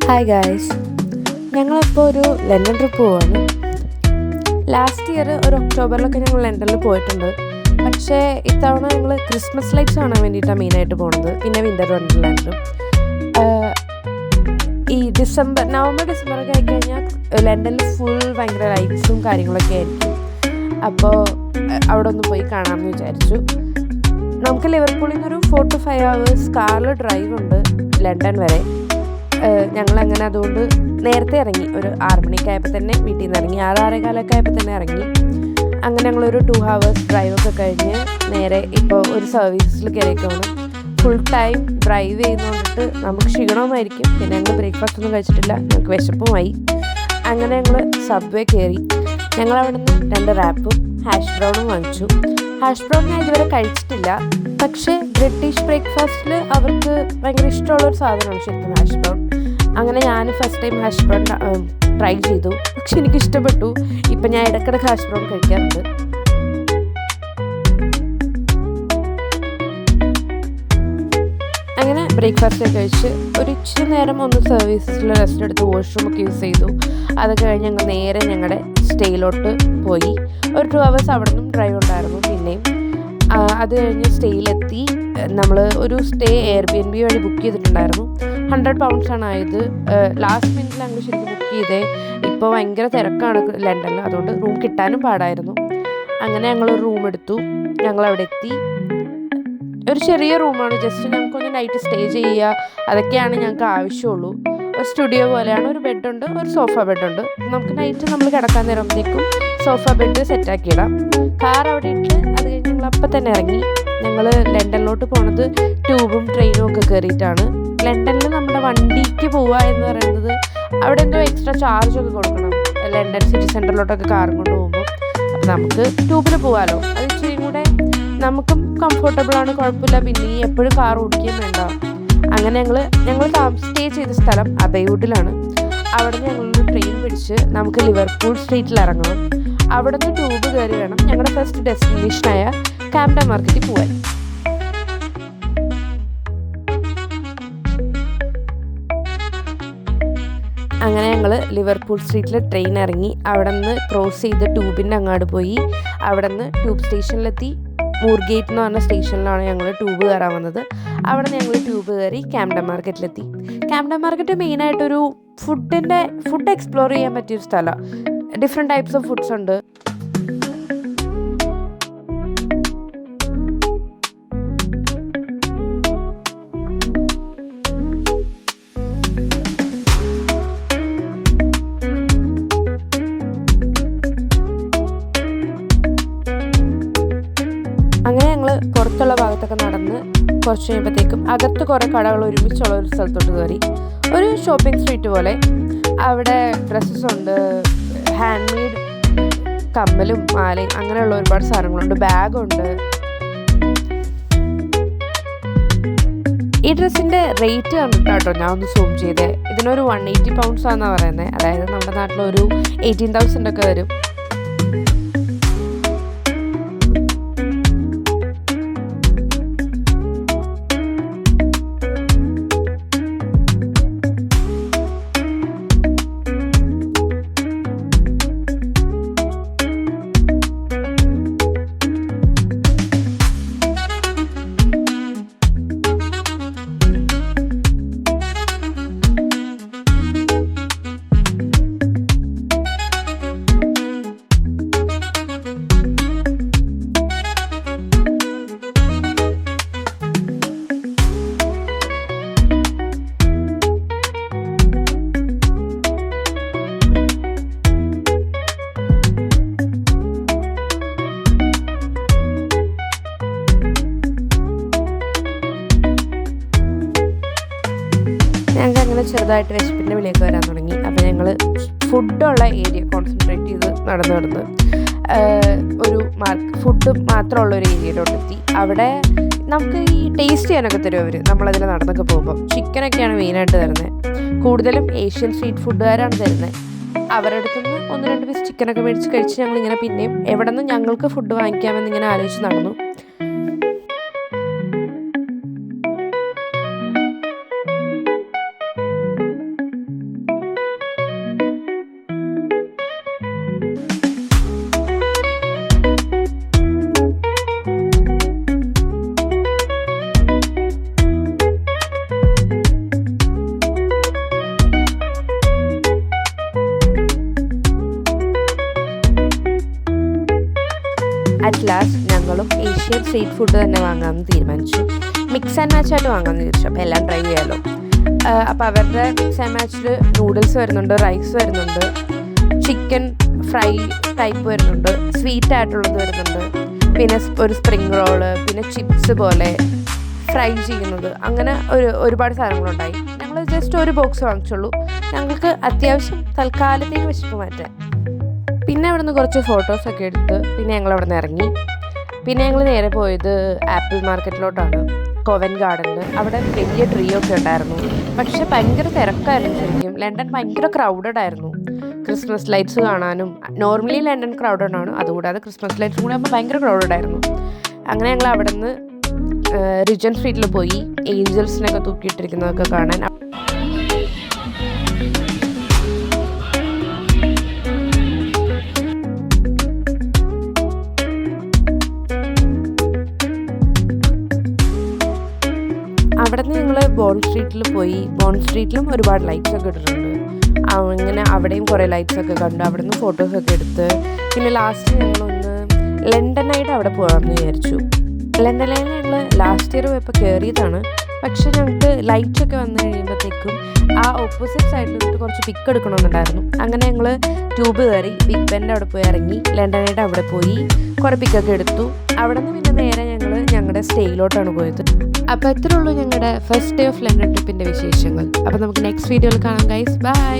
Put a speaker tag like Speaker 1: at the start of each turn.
Speaker 1: Hi guys, ഞങ്ങളിപ്പോൾ ഒരു London trip പോവാണ്. ലാസ്റ്റ് ഇയർ ഒരു ഒക്ടോബറിലൊക്കെ ഞങ്ങൾ ലണ്ടനിൽ പോയിട്ടുണ്ട്. പക്ഷേ ഇത്തവണ ഞങ്ങൾ ക്രിസ്മസ് ലൈറ്റ്സ് കാണാൻ വേണ്ടിയിട്ടാണ് മെയിനായിട്ട് പോകുന്നത്. പിന്നെ വിൻ്റർ വണ്ടർലാൻഡിലും. ഈ നവംബർ ഡിസംബറൊക്കെ ആയിക്കഴിഞ്ഞാൽ ലണ്ടനിൽ ഫുൾ ഭയങ്കര ലൈറ്റ്സും കാര്യങ്ങളൊക്കെ ആയിരിക്കും. അപ്പോൾ അവിടെ ഒന്ന് പോയി കാണാമെന്ന് വിചാരിച്ചു. നമുക്ക് ലിവർപൂളിൽ നിന്നൊരു 4 to 5 hours കാറിൽ ഡ്രൈവ് ഉണ്ട് ലണ്ടൻ വരെ. ഞങ്ങളങ്ങനെ അതുകൊണ്ട് നേരത്തെ ഇറങ്ങി, ഒരു 6 മണിക്കായപ്പോൾ തന്നെ വീട്ടിൽ നിന്ന് ഇറങ്ങി. 6-6:15 ആയപ്പോൾ തന്നെ ഇറങ്ങി. അങ്ങനെ ഞങ്ങളൊരു 2 hours ഡ്രൈവൊക്കെ കഴിഞ്ഞ് നേരെ ഇപ്പോൾ ഒരു സർവീസിൽ കയറിയേക്കാണ്. ഫുൾ ടൈം ഡ്രൈവ് ചെയ്യുന്നതുകൊണ്ടിട്ട് നമുക്ക് ക്ഷീണവുമായിരിക്കും. പിന്നെ ഞങ്ങൾ ബ്രേക്ക്ഫാസ്റ്റ് ഒന്നും കഴിച്ചിട്ടില്ല, ഞങ്ങൾക്ക് വിശപ്പുമായി. അങ്ങനെ ഞങ്ങൾ സബ്വേ കയറി. ഞങ്ങളവിടെ നിന്ന് 2 റാപ്പും ഹാഷ് ബ്രൗണും വാങ്ങിച്ചു. ഹാഷ് ബ്രൗൺ ഞാൻ ഇതുവരെ കഴിച്ചിട്ടില്ല, പക്ഷേ ബ്രിട്ടീഷ് ബ്രേക്ക്ഫാസ്റ്റിൽ അവർക്ക് ഭയങ്കര ഇഷ്ടമുള്ളൊരു സാധനമാണ് ശരിക്കും ഹാഷ് ബ്രൗൺ. അങ്ങനെ ഞാൻ first time hash brown try ചെയ്തു, പക്ഷെ എനിക്ക് ഇഷ്ടപ്പെട്ടു. ഇപ്പം ഞാൻ ഇടയ്ക്കിടയ്ക്ക് ഹാഷ് ബ്രൗൺ കഴിക്കാറുണ്ട്. അങ്ങനെ ബ്രേക്ക്ഫാസ്റ്റ് കഴിച്ച് ഒരു ഇച്ചിരി നേരം ഒന്ന് സർവീസിൽ റെസ്റ്റ് എടുത്ത് വാഷ്റൂമൊക്കെ യൂസ് ചെയ്തു. അതൊക്കെ കഴിഞ്ഞ് ഞങ്ങൾ നേരെ ഞങ്ങളുടെ സ്റ്റേയിലോട്ട് പോയി. ഒരു 2 hours അവിടെ നിന്നും ഡ്രൈവ് ഉണ്ടായിരുന്നു. പിന്നെയും അത് കഴിഞ്ഞ് സ്റ്റേയിലെത്തി. നമ്മൾ ഒരു സ്റ്റേ Airbnb വഴി ബുക്ക് ചെയ്തിട്ടുണ്ടായിരുന്നു. £100 ആയത്. ലാസ്റ്റ് മിനിറ്റിൽ ഞങ്ങൾ ശരിക്കും ബുക്ക് ചെയ്തേ. ഇപ്പോൾ ഭയങ്കര തിരക്കാണ് ലണ്ടനിൽ, അതുകൊണ്ട് റൂം കിട്ടാനും പാടായിരുന്നു. അങ്ങനെ ഞങ്ങളൊരു റൂം എടുത്തു. ഞങ്ങളവിടെ എത്തി. ഒരു ചെറിയ റൂമാണ്, ജസ്റ്റ് ഞങ്ങൾക്കൊന്ന് നൈറ്റ് സ്റ്റേ ചെയ്യുക, അതൊക്കെയാണ് ഞങ്ങൾക്ക് ആവശ്യമുള്ളൂ. ഒരു സ്റ്റുഡിയോ പോലെയാണ്. ഒരു ബെഡുണ്ട്, ഒരു സോഫ ബെഡുണ്ട്. നമുക്ക് നൈറ്റ് നമ്മൾ കിടക്കാൻ നേരത്തേക്കും സോഫ ബെഡ് സെറ്റാക്കിയിടാം. കാർ അവിടെ ഇട്ട് അത് കഴിഞ്ഞ് ഞങ്ങൾ അപ്പം തന്നെ ഇറങ്ങി. ഞങ്ങൾ ലണ്ടനിലോട്ട് പോണത് ട്യൂബും ട്രെയിനും ഒക്കെ കയറിയിട്ടാണ്. ലണ്ടനിൽ നമ്മുടെ വണ്ടിക്ക് പോവുക എന്ന് പറയുന്നത് അവിടെ എന്തോ എക്സ്ട്രാ ചാർജൊക്കെ കൊടുക്കണം, ലണ്ടൻ സിറ്റി സെൻറ്ററിലോട്ടൊക്കെ കാറും കൊണ്ട് പോകുമ്പോൾ. അപ്പോൾ നമുക്ക് ട്യൂബിൽ പോകാമല്ലോ, അത് ഇച്ചിരി കൂടെ നമുക്കും കംഫർട്ടബിളാണ്, കുഴപ്പമില്ല. പിന്നെ എപ്പോഴും കാർ ഓടിക്കുകയും വേണ്ട. അങ്ങനെ ഞങ്ങൾ സ്റ്റേ ചെയ്ത സ്ഥലം അബൈവുഡിലാണ്. അവിടെ നിന്ന് ഞങ്ങളൊരു ട്രെയിൻ പിടിച്ച് നമുക്ക് ലിവർപൂൾ സ്ട്രീറ്റിൽ ഇറങ്ങണം. അവിടെ നിന്ന് ട്യൂബ് കയറി വേണം ഞങ്ങളുടെ ഫസ്റ്റ് ഡെസ്റ്റിനേഷനായ കാംഡൻ മാർക്കറ്റിൽ പോകാൻ. അങ്ങനെ ഞങ്ങൾ ലിവർപൂൾ സ്ട്രീറ്റിൽ ട്രെയിൻ ഇറങ്ങി. അവിടെ നിന്ന് ക്രോസ് ചെയ്ത് ട്യൂബിൻ്റെ അങ്ങോട്ട് പോയി. അവിടെ നിന്ന് ട്യൂബ് സ്റ്റേഷനിലെത്തി. മൂർഗേറ്റ് എന്ന് പറഞ്ഞ സ്റ്റേഷനിലാണ് ഞങ്ങൾ ട്യൂബ് കയറാൻ വന്നത്. അവിടെ നിന്ന് ഞങ്ങൾ ട്യൂബ് കയറി കാംഡൻ മാർക്കറ്റിലെത്തി. കാംഡൻ മാർക്കറ്റ് മെയിനായിട്ടൊരു ഫുഡ് എക്സ്പ്ലോർ ചെയ്യാൻ പറ്റിയൊരു സ്ഥലമാണ്. ഡിഫറെൻറ്റ് ടൈപ്സ് ഓഫ് ഫുഡ്സ് ഉണ്ട്. അങ്ങനെ ഞങ്ങൾ പുറത്തുള്ള ഭാഗത്തൊക്കെ നടന്ന് കുറച്ച് കഴിയുമ്പോഴത്തേക്കും അകത്ത് കുറേ കടകൾ ഒരുമിച്ചുള്ള ഒരു സ്ഥലത്തോട്ട് കയറി. ഒരു ഷോപ്പിംഗ് സ്ട്രീറ്റ് പോലെ. അവിടെ ഡ്രസ്സസ് ഉണ്ട്, ഹാൻഡ് മെയ്ഡ് കമ്മലും മാലയും അങ്ങനെയുള്ള ഒരുപാട് സാധനങ്ങളുണ്ട്, ബാഗുണ്ട്. ഈ ഡ്രസ്സിൻ്റെ റേറ്റ് കണ്ടിട്ടാട്ടോ ഞാൻ ഒന്ന് സൂം ചെയ്തേ. ഇതിനൊരു £180 ആണെന്നാണ് പറയുന്നത്. അതായത് നമ്മുടെ നാട്ടിലൊരു 18,000 ഒക്കെ വരും. ഞങ്ങൾക്ക് അങ്ങനെ ചെറുതായിട്ട് വിശപ്പിൻ്റെ വിളിയൊക്കെ വരാൻ തുടങ്ങി. അപ്പോൾ ഞങ്ങൾ ഫുഡുള്ള ഏരിയ കോൺസെൻട്രേറ്റ് ചെയ്ത് നടന്ന് ഒരു ഫുഡ് മാത്രമുള്ള ഒരു ഏരിയയിലോട്ടെത്തി. അവിടെ നമുക്ക് ഈ ടേസ്റ്റ് ചെയ്യാനൊക്കെ തരും അവർ, നമ്മളതിൽ നടന്നൊക്കെ പോകുമ്പോൾ. ചിക്കനൊക്കെയാണ് മെയിനായിട്ട് തരുന്നത്. കൂടുതലും ഏഷ്യൻ സ്ട്രീറ്റ് ഫുഡുകാരാണ് തരുന്നത്. അവരുടെ അടുത്ത് നിന്ന് 1-2 പീസ് ചിക്കനൊക്കെ മേടിച്ച് കഴിച്ച് ഞങ്ങളിങ്ങനെ പിന്നെയും എവിടെ നിന്ന് ഞങ്ങൾക്ക് ഫുഡ് വാങ്ങിക്കാമെന്നിങ്ങനെ ആലോചിച്ച് നടന്നു. ഏഷ്യൻ സ്ട്രീറ്റ് ഫുഡ് തന്നെ വാങ്ങാമെന്ന് തീരുമാനിച്ചു. മിക്സ് ആൻഡ് മാച്ച് ആയിട്ട് വാങ്ങാമെന്ന് വിചാരിച്ചു. അപ്പോൾ എല്ലാം ട്രൈ ചെയ്യാമല്ലോ. അപ്പോൾ അവരുടെ മിക്സ് ആൻഡ് മാച്ചിൽ നൂഡിൽസ് വരുന്നുണ്ട്, റൈസ് വരുന്നുണ്ട്, ചിക്കൻ ഫ്രൈ ടൈപ്പ് വരുന്നുണ്ട്, സ്വീറ്റ് ആയിട്ടുള്ളത് വരുന്നുണ്ട്, പിന്നെ ഒരു സ്പ്രിങ് റോള്, പിന്നെ ചിപ്സ് പോലെ ഫ്രൈ ചെയ്യുന്നത്, അങ്ങനെ ഒരുപാട് സാധനങ്ങളുണ്ടായി. ഞങ്ങൾ ജസ്റ്റ് ഒരു ബോക്സ് വാങ്ങിച്ചുള്ളൂ, ഞങ്ങൾക്ക് അത്യാവശ്യം തൽക്കാലത്തേക്ക് വിശപ്പ് മാറ്റാൻ. പിന്നെ അവിടെ നിന്ന് കുറച്ച് ഫോട്ടോസൊക്കെ എടുത്ത് പിന്നെ ഞങ്ങൾ അവിടെ നിന്ന് ഇറങ്ങി. പിന്നെ ഞങ്ങൾ നേരെ പോയത് ആപ്പിൾ മാർക്കറ്റിലോട്ടാണ്, കോവൻറ്റ് ഗാർഡനിൽ. അവിടെ വലിയ ട്രീ ഒക്കെ ഉണ്ടായിരുന്നു, പക്ഷെ ഭയങ്കര തിരക്കായിരുന്നു. ശരിക്കും ലണ്ടൻ ഭയങ്കര ക്രൗഡഡ് ആയിരുന്നു. ക്രിസ്മസ് ലൈറ്റ്സ് കാണാനും, നോർമലി ലണ്ടൻ ക്രൗഡഡ് ആണ്, അതുകൂടാതെ ക്രിസ്മസ് ലൈറ്റ്സും കൂടെ ആകുമ്പോൾ ഭയങ്കര ക്രൗഡഡ് ആയിരുന്നു. അങ്ങനെ ഞങ്ങൾ അവിടെ നിന്ന് റിജൻ സ്ട്രീറ്റിൽ പോയി ഏഞ്ചൽസിനൊക്കെ തൂക്കിയിട്ടിരിക്കുന്നതൊക്കെ കാണാൻ. അവിടെ നിന്ന് ഞങ്ങൾ ബോണ്ട് സ്ട്രീറ്റിൽ പോയി. ബോണ്ട് സ്ട്രീറ്റിലും ഒരുപാട് ലൈറ്റ്സ് ഒക്കെ ഇട്ടിട്ടുണ്ട്. അങ്ങനെ അവിടെയും കുറേ ലൈറ്റ്സ് ഒക്കെ കണ്ടു. അവിടെ നിന്ന് ഫോട്ടോസൊക്കെ എടുത്ത് പിന്നെ ലാസ്റ്റ് ഞങ്ങളൊന്ന് ലണ്ടനായിട്ട് അവിടെ പോകാമെന്ന് വിചാരിച്ചു. ലണ്ടനിൽ ഞങ്ങൾ ലാസ്റ്റ് ഇയർ പോയപ്പോൾ കയറിയതാണ്, പക്ഷേ ഞങ്ങൾക്ക് ലൈറ്റ്സൊക്കെ വന്നു കഴിയുമ്പോഴത്തേക്കും ആ ഓപ്പോസിറ്റ് സൈഡിൽ നിന്നിട്ട് കുറച്ച് പിക്ക് എടുക്കണമെന്നുണ്ടായിരുന്നു. അങ്ങനെ ഞങ്ങൾ ട്യൂബ് കയറി ബിഗ് ബെൻ്റെ അവിടെ പോയി ഇറങ്ങി ലണ്ടനായിട്ട് അവിടെ പോയി കുറേ പിക്കൊക്കെ എടുത്തു. അവിടെ നിന്ന് പിന്നെ നേരെ ഞങ്ങൾ ഞങ്ങളുടെ സ്റ്റേയിലോട്ടാണ് പോയത്. അപ്പോൾ ഇത്രേ ഉള്ളൂ ഞങ്ങളുടെ ഫസ്റ്റ് ഡേ ഓഫ് ലണ്ടൻ ട്രിപ്പിൻ്റെ വിശേഷങ്ങൾ. അപ്പോൾ നമുക്ക് നെക്സ്റ്റ് വീഡിയോയിൽ കാണാം ഗൈസ്. ബൈ.